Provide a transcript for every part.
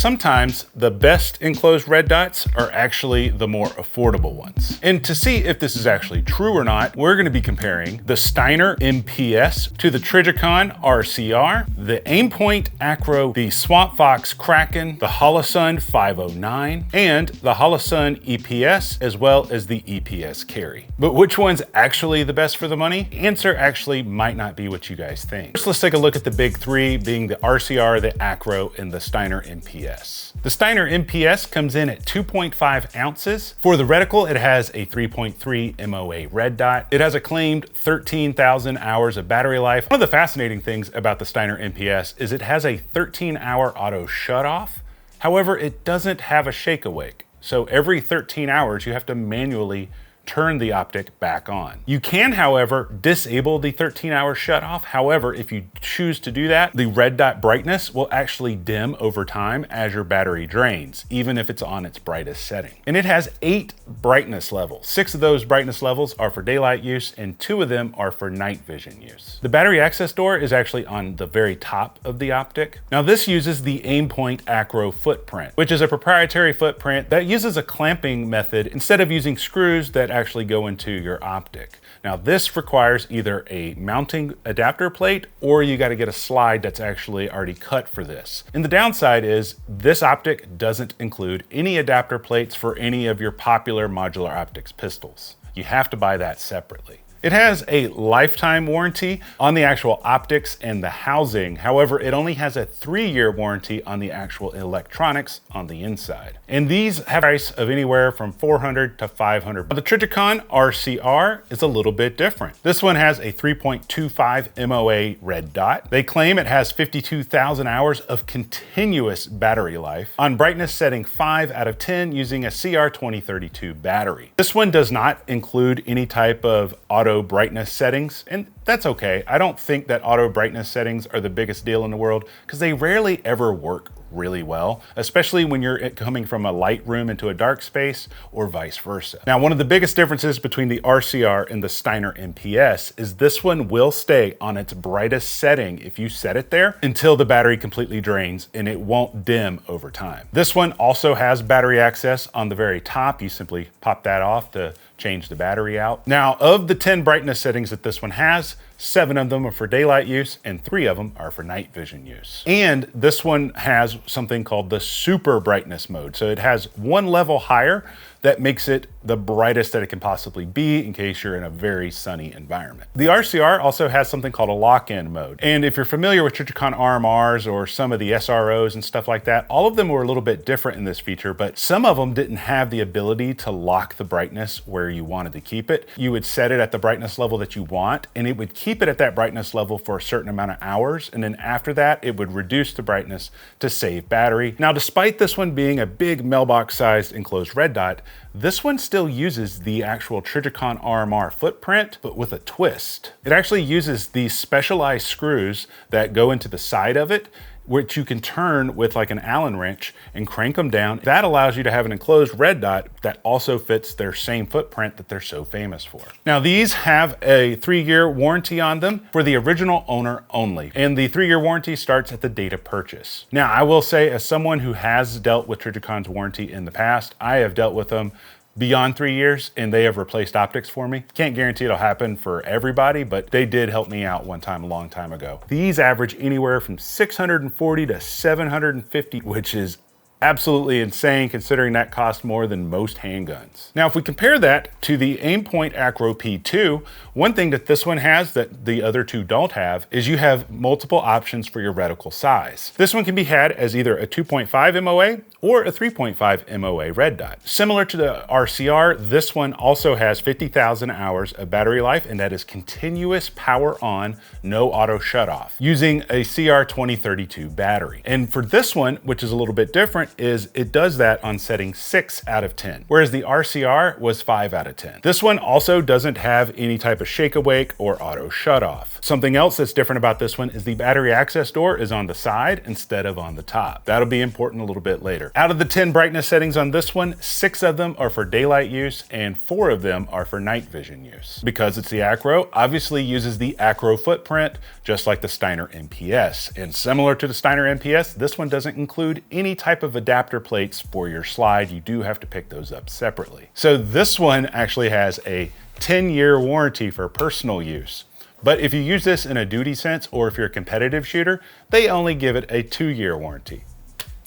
sometimes the best enclosed red dots are actually the more affordable ones. And to see if this is actually true or not, we're going to be comparing the Steiner MPS to the Trijicon RCR, the Aimpoint Acro, the Swamp Fox Kraken, the Holosun 509, and the Holosun EPS, as well as the EPS Carry. But which one's actually the best for the money? The answer actually might not be what you guys think. First, let's take a look at the big three, being the RCR, the Acro, and the Steiner MPS. The Steiner MPS comes in at 2.5 ounces. For the reticle, it has a 3.3 MOA red dot. It has a claimed 13,000 hours of battery life. One of the fascinating things about the Steiner MPS is it has a 13-hour auto shutoff. However, it doesn't have a shake awake. So every 13 hours, you have to manually turn the optic back on. You can, however, disable the 13-hour shutoff. However, if you choose to do that, the red dot brightness will actually dim over time as your battery drains, even if it's on its brightest setting. And it has 8 brightness levels. 6 of those brightness levels are for daylight use, and 2 of them are for night vision use. The battery access door is actually on the very top of the optic. Now, this uses the Aimpoint Acro footprint, which is a proprietary footprint that uses a clamping method instead of using screws that actually go into your optic. Now, this requires either a mounting adapter plate or you got to get a slide that's actually already cut for this. And the downside is this optic doesn't include any adapter plates for any of your popular modular optics pistols. You have to buy that separately. It has a lifetime warranty on the actual optics and the housing. However, it only has a 3-year warranty on the actual electronics on the inside. And these have a price of anywhere from $400 to $500. The Trijicon RCR is a little bit different. This one has a 3.25 MOA red dot. They claim it has 52,000 hours of continuous battery life on brightness setting 5 out of 10 using a CR2032 battery. This one does not include any type of auto brightness settings, and that's okay. I don't think that auto brightness settings are the biggest deal in the world because they rarely ever work really well, especially when you're coming from a light room into a dark space or vice versa. Now, one of the biggest differences between the RCR and the Steiner MPS is this one will stay on its brightest setting if you set it there until the battery completely drains, and it won't dim over time. This one also has battery access on the very top. You simply pop that off to change the battery out. Now, of the 10 brightness settings that this one has, 7 of them are for daylight use and 3 of them are for night vision use. And this one has something called the super brightness mode. So it has one level higher that makes it the brightest that it can possibly be in case you're in a very sunny environment. The RCR also has something called a lock-in mode. And if you're familiar with Trijicon RMRs or some of the SROs and stuff like that, all of them were a little bit different in this feature, but some of them didn't have the ability to lock the brightness where you wanted to keep it. You would set it at the brightness level that you want, and it would keep it at that brightness level for a certain amount of hours. And then after that, it would reduce the brightness to save battery. Now, despite this one being a big mailbox-sized enclosed red dot, this one still uses the actual Trijicon RMR footprint, but with a twist. It actually uses these specialized screws that go into the side of it, which you can turn with like an Allen wrench and crank them down. That allows you to have an enclosed red dot that also fits their same footprint that they're so famous for. Now, these have a 3-year warranty on them for the original owner only. And the 3-year warranty starts at the date of purchase. Now, I will say, as someone who has dealt with Trijicon's warranty in the past, I have dealt with them beyond 3 years, and they have replaced optics for me. Can't guarantee it'll happen for everybody, but they did help me out one time a long time ago. These average anywhere from 640 to 750, which is absolutely insane considering that costs more than most handguns. Now, if we compare that to the Aimpoint Acro P2, one thing that this one has that the other two don't have is you have multiple options for your reticle size. This one can be had as either a 2.5 MOA or a 3.5 MOA red dot. Similar to the RCR, this one also has 50,000 hours of battery life, and that is continuous power on, no auto shut off, using a CR2032 battery. And for this one, which is a little bit different, is it does that on setting 6 out of 10, whereas the RCR was 5 out of 10. This one also doesn't have any type of shake awake or auto shut off. Something else that's different about this one is the battery access door is on the side instead of on the top. That'll be important a little bit later. Out of the 10 brightness settings on this one, 6 of them are for daylight use and 4 of them are for night vision use. Because it's the Acro, obviously uses the Acro footprint, just like the Steiner MPS. And similar to the Steiner MPS, this one doesn't include any type of adapter plates for your slide. You do have to pick those up separately. So this one actually has a 10-year warranty for personal use. But if you use this in a duty sense, or if you're a competitive shooter, they only give it a 2-year warranty.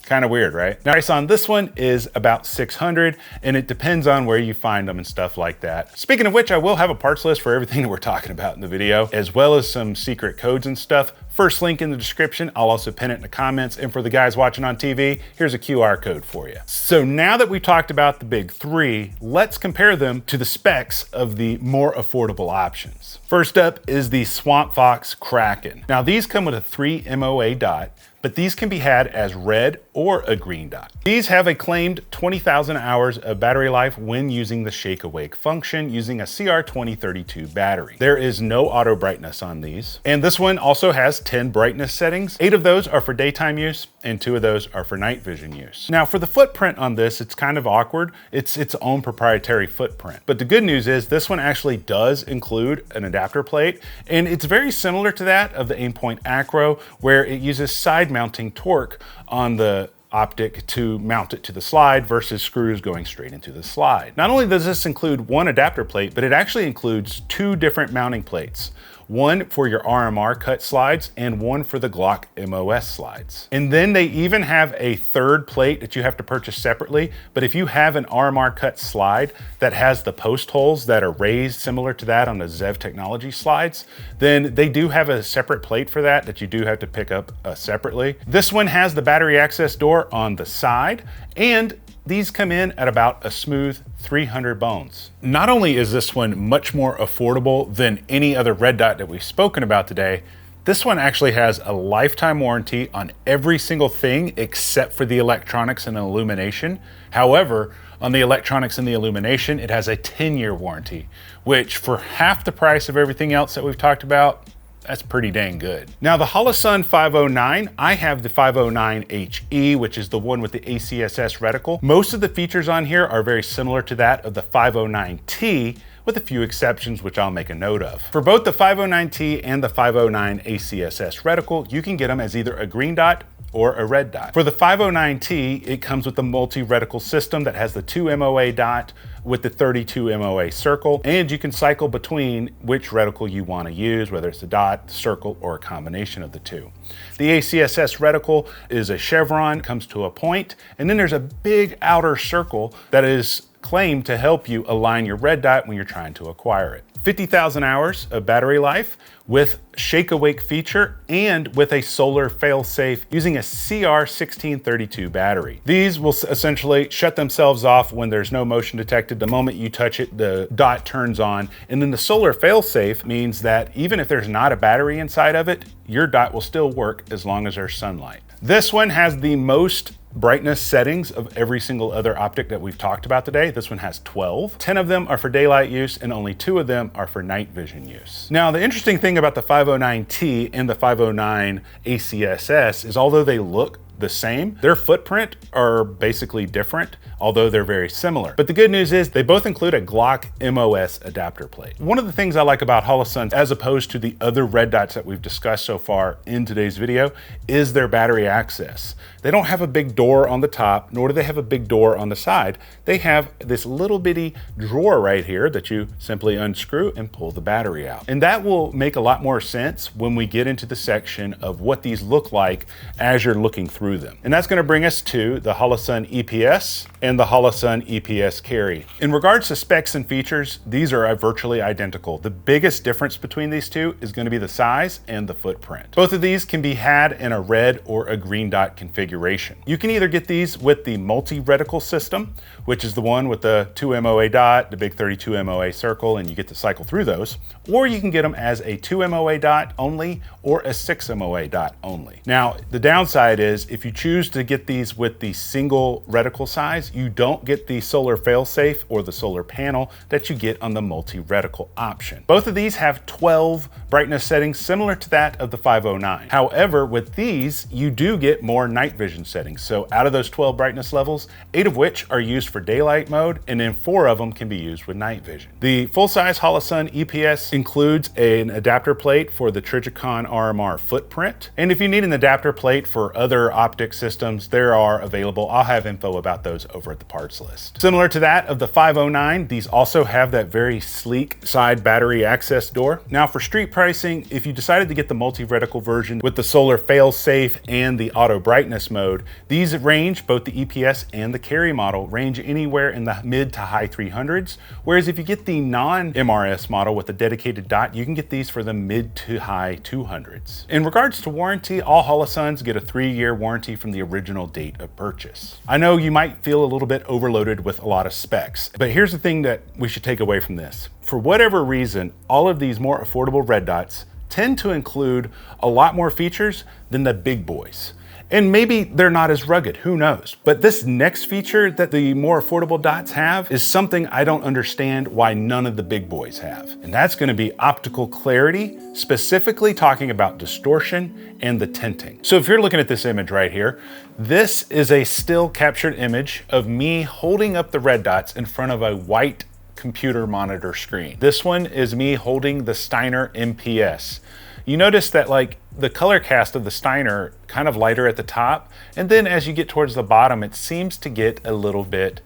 Kind of weird, right? Now, price on this one is about $600, and it depends on where you find them and stuff like that. Speaking of which, I will have a parts list for everything that we're talking about in the video, as well as some secret codes and stuff. First link in the description. I'll also pin it in the comments. And for the guys watching on TV, here's a QR code for you. So now that we've talked about the big 3, let's compare them to the specs of the more affordable options. First up is the Swamp Fox Kraken. Now these come with a 3 MOA dot, but these can be had as red or a green dot. These have a claimed 20,000 hours of battery life when using the shake awake function using a CR2032 battery. There is no auto brightness on these. And this one also has 10 brightness settings. 8 of those are for daytime use and 2 of those are for night vision use. Now for the footprint on this, it's kind of awkward. It's its own proprietary footprint. But the good news is this one actually does include an adapter plate, and it's very similar to that of the Aimpoint Acro, where it uses side mounting torque on the optic to mount it to the slide versus screws going straight into the slide. Not only does this include one adapter plate, but it actually includes 2 different mounting plates. One for your RMR cut slides and one for the Glock MOS slides. And then they even have a 3rd plate that you have to purchase separately. But if you have an RMR cut slide that has the post holes that are raised similar to that on the Zev Technology slides, then they do have a separate plate for that you do have to pick up separately. This one has the battery access door on the side, and these come in at about a smooth 300 bones. Not only is this one much more affordable than any other red dot that we've spoken about today, this one actually has a lifetime warranty on every single thing except for the electronics and illumination. However, on the electronics and the illumination, it has a 10-year warranty, which for half the price of everything else that we've talked about, that's pretty dang good. Now the Holosun 509, I have the 509HE, which is the one with the ACSS reticle. Most of the features on here are very similar to that of the 509T, with a few exceptions, which I'll make a note of. For both the 509T and the 509 ACSS reticle, you can get them as either a green dot or a red dot. For the 509T, it comes with the multi-reticle system that has the 2 MOA dot with the 32 MOA circle, and you can cycle between which reticle you want to use, whether it's a dot, circle, or a combination of the 2. The ACSS reticle is a chevron, comes to a point, and then there's a big outer circle that is claimed to help you align your red dot when you're trying to acquire it. 50,000 hours of battery life with shake awake feature and with a solar fail-safe using a CR1632 battery. These will essentially shut themselves off when there's no motion detected. The moment you touch it, the dot turns on. And then the solar fail-safe means that even if there's not a battery inside of it, your dot will still work as long as there's sunlight. This one has the most brightness settings of every single other optic that we've talked about today. This one has 12. 10 of them are for daylight use and only 2 of them are for night vision use. Now, the interesting thing about the 509T and the 509 ACSS is although they look the same, their footprint are basically different, although they're very similar. But the good news is they both include a Glock MOS adapter plate. One of the things I like about Holosuns, as opposed to the other red dots that we've discussed so far in today's video, is their battery access. They don't have a big door on the top, nor do they have a big door on the side. They have this little bitty drawer right here that you simply unscrew and pull the battery out. And that will make a lot more sense when we get into the section of what these look like as you're looking through them. And that's going to bring us to the Holosun EPS and the Holosun EPS Carry. In regards to specs and features, these are virtually identical. The biggest difference between these two is going to be the size and the footprint. Both of these can be had in a red or a green dot configuration. You can either get these with the multi-reticle system, which is the one with the 2 MOA dot, the big 32 MOA circle, and you get to cycle through those, or you can get them as a 2 MOA dot only or a 6 MOA dot only. Now, the downside is if you choose to get these with the single reticle size, you don't get the solar failsafe or the solar panel that you get on the multi-reticle option. Both of these have 12 brightness settings similar to that of the 509. However, with these, you do get more night vision settings. So out of those 12 brightness levels, 8 of which are used for daylight mode, and then 4 of them can be used with night vision. The full-size Holosun EPS includes an adapter plate for the Trijicon RMR footprint. And if you need an adapter plate for other optic systems, there are available. I'll have info about those over at the parts list. Similar to that of the 509, these also have that very sleek side battery access door. Now for street pricing, if you decided to get the multi-reticle version with the solar fail-safe and the auto brightness mode, these range, both the EPS and the carry model, range anywhere in the mid to high 300s. Whereas if you get the non-MRS model with a dedicated dot, you can get these for the mid to high 200s. In regards to warranty, all Holosuns get a 3-year warranty from the original date of purchase. I know you might feel a little bit overloaded with a lot of specs, but here's the thing that we should take away from this. For whatever reason, all of these more affordable red dots tend to include a lot more features than the big boys. And maybe they're not as rugged, who knows? But this next feature that the more affordable dots have is something I don't understand why none of the big boys have. And that's gonna be optical clarity, specifically talking about distortion and the tinting. So if you're looking at this image right here, this is a still captured image of me holding up the red dots in front of a white computer monitor screen. This one is me holding the Steiner MPS. You notice that like the color cast of the Steiner kind of lighter at the top, and then as you get towards the bottom, it seems to get a little bit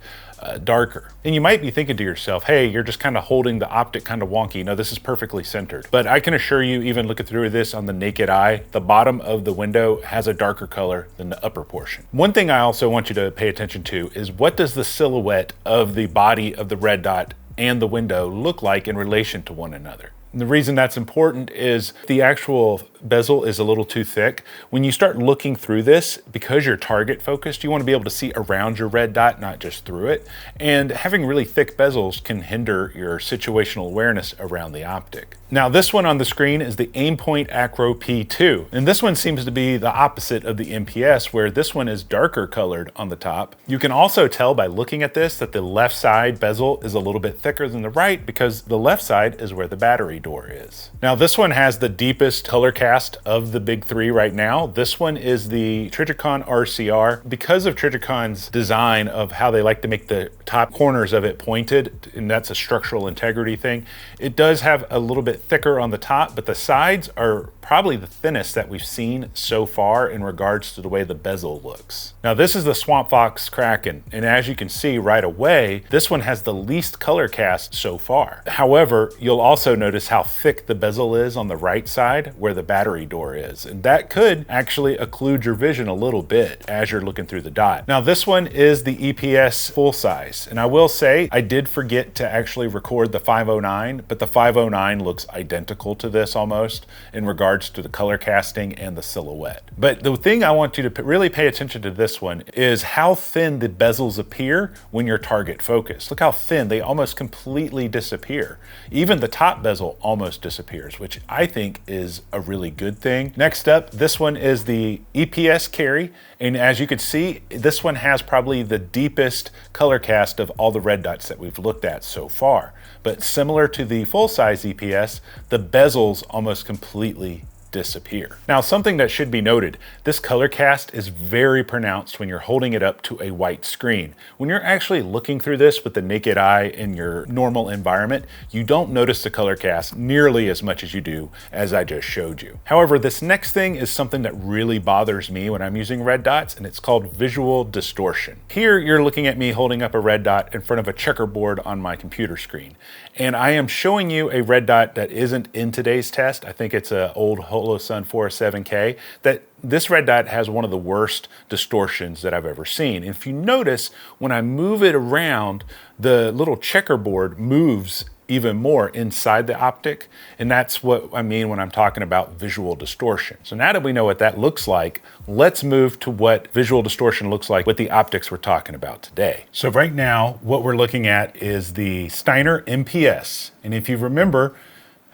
darker. And you might be thinking to yourself, hey, you're just kind of holding the optic kind of wonky. No, this is perfectly centered. But I can assure you, even looking through this on the naked eye, the bottom of the window has a darker color than the upper portion. One thing I also want you to pay attention to is what does the silhouette of the body of the red dot and the window look like in relation to one another? And the reason that's important is the actual bezel is a little too thick. When you start looking through this, because you're target focused, you want to be able to see around your red dot, not just through it. And having really thick bezels can hinder your situational awareness around the optic. Now this one on the screen is the Aimpoint Acro P2. And this one seems to be the opposite of the MPS, where this one is darker colored on the top. You can also tell by looking at this that the left side bezel is a little bit thicker than the right, because the left side is where the battery door is. Now this one has the deepest color cast of the big three right now. This one is the Trijicon RCR. Because of Trigicon's design of how they like to make the top corners of it pointed, and that's a structural integrity thing, it does have a little bit thicker on the top, but the sides are probably the thinnest that we've seen so far in regards to the way the bezel looks. Now this is the Swamp Fox Kraken, and as you can see right away, this one has the least color cast so far. However, you'll also notice how thick the bezel is on the right side where the battery door is, and that could actually occlude your vision a little bit as you're looking through the dot. Now this one is the EPS full size, and I will say I did forget to actually record the 509, but the 509 looks identical to this almost in regards to the color casting and the silhouette. But the thing I want you to really pay attention to this one is how thin the bezels appear when you're target focused. Look how thin, they almost completely disappear. Even the top bezel almost disappears, which I think is a really good thing. Next up, this one is the EPS carry. And as you can see, this one has probably the deepest color cast of all the red dots that we've looked at so far. But similar to the full-size EPS, the bezels almost completely disappear. Now, something that should be noted, this color cast is very pronounced when you're holding it up to a white screen. When you're actually looking through this with the naked eye in your normal environment, you don't notice the color cast nearly as much as you do as I just showed you. However, this next thing is something that really bothers me when I'm using red dots, and it's called visual distortion. Here, you're looking at me holding up a red dot in front of a checkerboard on my computer screen. And I am showing you a red dot that isn't in today's test. I think it's an old Holosun 407K, that this red dot has one of the worst distortions that I've ever seen. And if you notice, when I move it around, the little checkerboard moves even more inside the optic. And that's what I mean when I'm talking about visual distortion. So now that we know what that looks like, let's move to what visual distortion looks like with the optics we're talking about today. So right now, what we're looking at is the Steiner MPS. And if you remember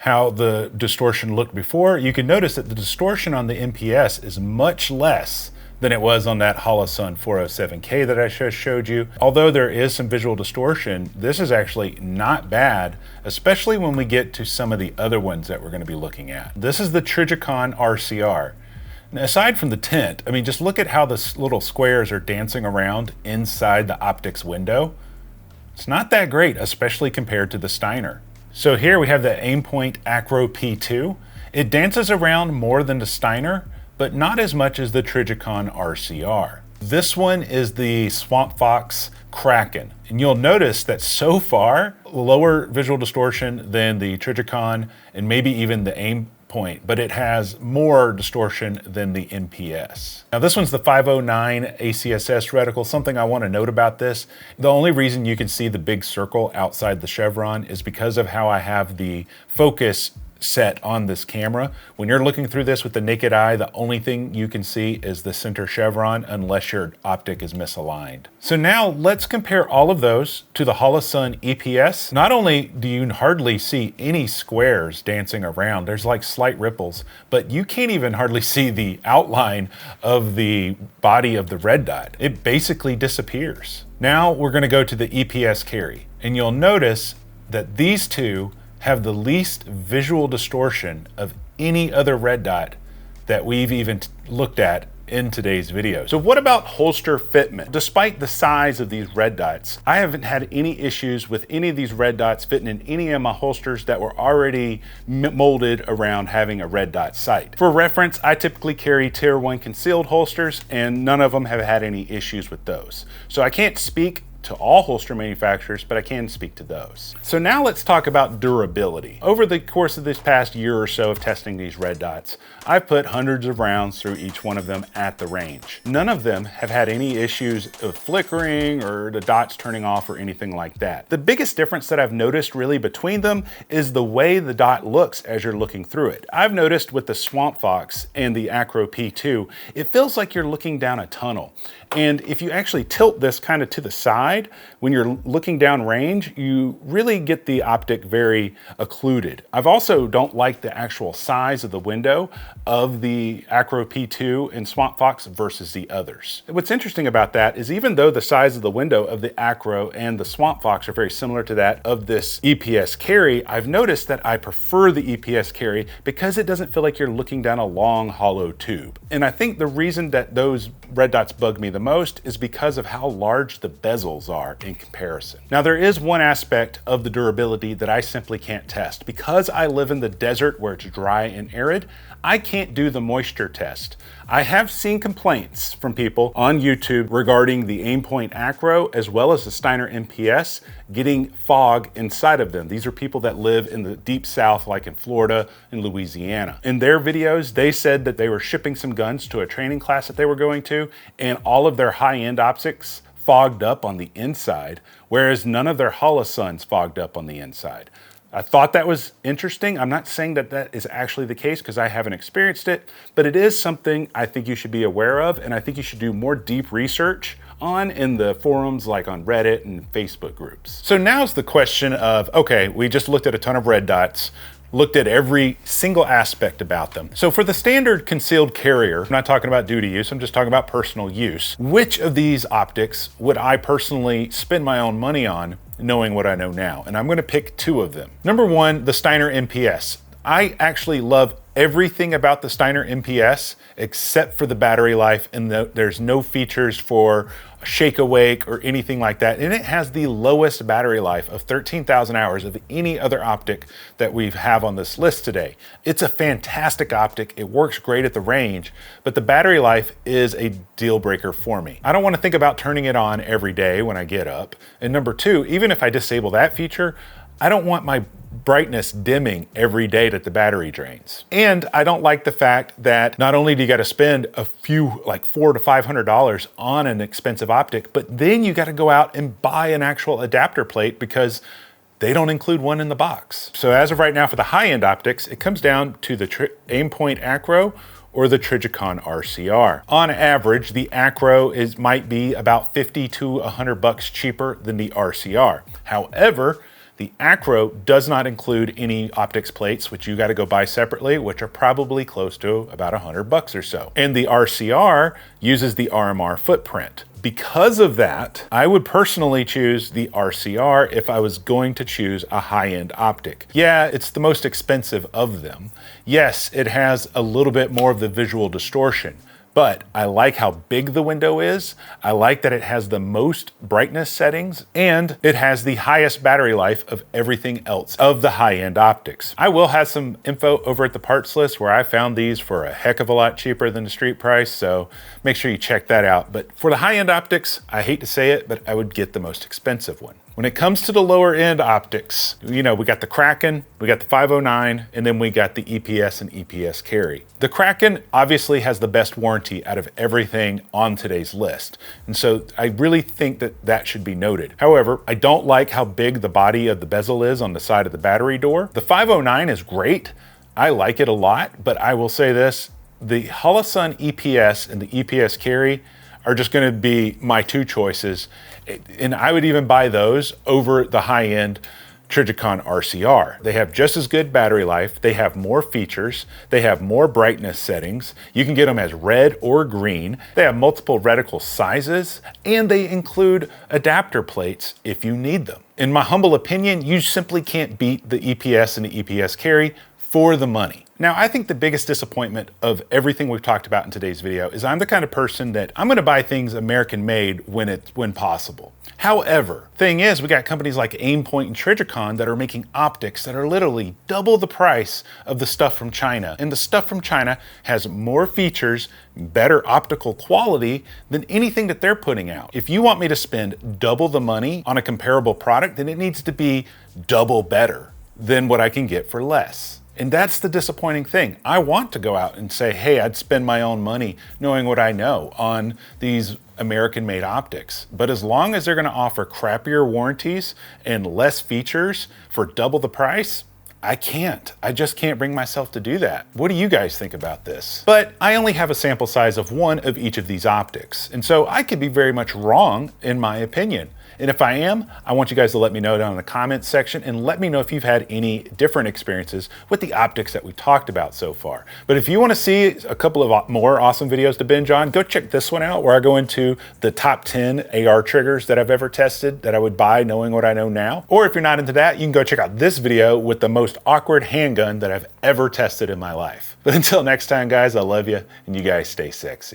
how the distortion looked before, you can notice that the distortion on the MPS is much less than it was on that Holosun 407K that I just showed you. Although there is some visual distortion, this is actually not bad, especially when we get to some of the other ones that we're going to be looking at. This is the Trijicon RCR. Now, aside from the tint, I mean, just look at how the little squares are dancing around inside the optics window. It's not that great, especially compared to the Steiner. So here we have the Aimpoint Acro P2. It dances around more than the Steiner, but not as much as the Trijicon RCR. This one is the Swamp Fox Kraken. And you'll notice that so far, lower visual distortion than the Trijicon and maybe even the Aimpoint, but it has more distortion than the MPS. Now this one's the 509 ACSS reticle. Something I want to note about this, the only reason you can see the big circle outside the chevron is because of how I have the focus set on this camera. When you're looking through this with the naked eye, the only thing you can see is the center chevron unless your optic is misaligned. So now let's compare all of those to the Holosun EPS. Not only do you hardly see any squares dancing around, there's like slight ripples, but you can't even hardly see the outline of the body of the red dot. It basically disappears. Now we're going to go to the EPS carry, and you'll notice that these two have the least visual distortion of any other red dot that we've even looked at in today's video. So what about holster fitment? Despite the size of these red dots, I haven't had any issues with any of these red dots fitting in any of my holsters that were already molded around having a red dot sight. For reference, I typically carry tier 1 concealed holsters and none of them have had any issues with those. So I can't speak to all holster manufacturers, but I can speak to those. So now let's talk about durability. Over the course of this past year or so of testing these red dots, I've put hundreds of rounds through each one of them at the range. None of them have had any issues of flickering or the dots turning off or anything like that. The biggest difference that I've noticed really between them is the way the dot looks as you're looking through it. I've noticed with the Swamp Fox and the Acro P2, it feels like you're looking down a tunnel. And if you actually tilt this kind of to the side, when you're looking down range, you really get the optic very occluded. I've also don't like the actual size of the window of the Acro P2 and Swamp Fox versus the others. What's interesting about that is even though the size of the window of the Acro and the Swamp Fox are very similar to that of this EPS carry, I've noticed that I prefer the EPS carry because it doesn't feel like you're looking down a long hollow tube. And I think the reason that those red dots bug me the most is because of how large the bezels are in comparison. Now there is one aspect of the durability that I simply can't test. Because I live in the desert where it's dry and arid, I can't do the moisture test. I have seen complaints from people on YouTube regarding the Aimpoint Acro as well as the Steiner MPS getting fog inside of them. These are people that live in the deep south like in Florida and Louisiana. In their videos, they said that they were shipping some guns to a training class that they were going to and all of their high-end optics fogged up on the inside, whereas none of their Holosuns fogged up on the inside. I thought that was interesting. I'm not saying that that is actually the case because I haven't experienced it, but it is something I think you should be aware of, and I think you should do more deep research on in the forums like on Reddit and Facebook groups. So now's the question of, okay, we just looked at a ton of red dots, looked at every single aspect about them. So for the standard concealed carrier, I'm not talking about duty use, I'm just talking about personal use. Which of these optics would I personally spend my own money on knowing what I know now? And I'm gonna pick two of them. Number one, the Steiner MPS. I actually love everything about the Steiner MPS except for the battery life, and there's no features for shake awake or anything like that. And it has the lowest battery life of 13,000 hours of any other optic that we have on this list today. It's a fantastic optic. It works great at the range, but the battery life is a deal breaker for me. I don't want to think about turning it on every day when I get up. And number two, even if I disable that feature, I don't want my brightness dimming every day that the battery drains. And I don't like the fact that not only do you got to spend a few, like $400 to $500 on an expensive optic, but then you got to go out and buy an actual adapter plate because they don't include one in the box. So as of right now for the high-end optics, it comes down to the Aimpoint Acro or the Trijicon RCR. On average, the Acro might be about 50 to $100 cheaper than the RCR. However, The Acro does not include any optics plates, which you got to go buy separately, which are probably close to about $100 or so. And the RCR uses the RMR footprint. Because of that, I would personally choose the RCR if I was going to choose a high-end optic. Yeah, it's the most expensive of them. Yes, it has a little bit more of the visual distortion, but I like how big the window is. I like that it has the most brightness settings, and it has the highest battery life of everything else of the high-end optics. I will have some info over at the parts list where I found these for a heck of a lot cheaper than the street price, so make sure you check that out. But for the high-end optics, I hate to say it, but I would get the most expensive one. When it comes to the lower end optics, you know, we got the Kraken, we got the 509, and then we got the EPS and EPS carry. The Kraken obviously has the best warranty out of everything on today's list. And so I really think that that should be noted. However, I don't like how big the body of the bezel is on the side of the battery door. The 509 is great. I like it a lot, but I will say this, the Holosun EPS and the EPS carry are just gonna be my two choices. And I would even buy those over the high-end Trijicon RCR. They have just as good battery life, they have more features, they have more brightness settings, you can get them as red or green, they have multiple reticle sizes, and they include adapter plates if you need them. In my humble opinion, you simply can't beat the EPS and the EPS carry for the money. Now, I think the biggest disappointment of everything we've talked about in today's video is I'm the kind of person that I'm gonna buy things American made when possible. However, thing is, we got companies like Aimpoint and Trijicon that are making optics that are literally double the price of the stuff from China. And the stuff from China has more features, better optical quality than anything that they're putting out. If you want me to spend double the money on a comparable product, then it needs to be double better than what I can get for less. And that's the disappointing thing. I want to go out and say, hey, I'd spend my own money knowing what I know on these American-made optics. But as long as they're gonna offer crappier warranties and less features for double the price, I can't. I just can't bring myself to do that. What do you guys think about this? But I only have a sample size of one of each of these optics. And so I could be very much wrong in my opinion. And if I am, I want you guys to let me know down in the comments section and let me know if you've had any different experiences with the optics that we talked about so far. But if you want to see a couple of more awesome videos to binge on, go check this one out where I go into the top 10 AR triggers that I've ever tested that I would buy knowing what I know now. Or if you're not into that, you can go check out this video with the most awkward handgun that I've ever tested in my life. But until next time, guys, I love you and you guys stay sexy.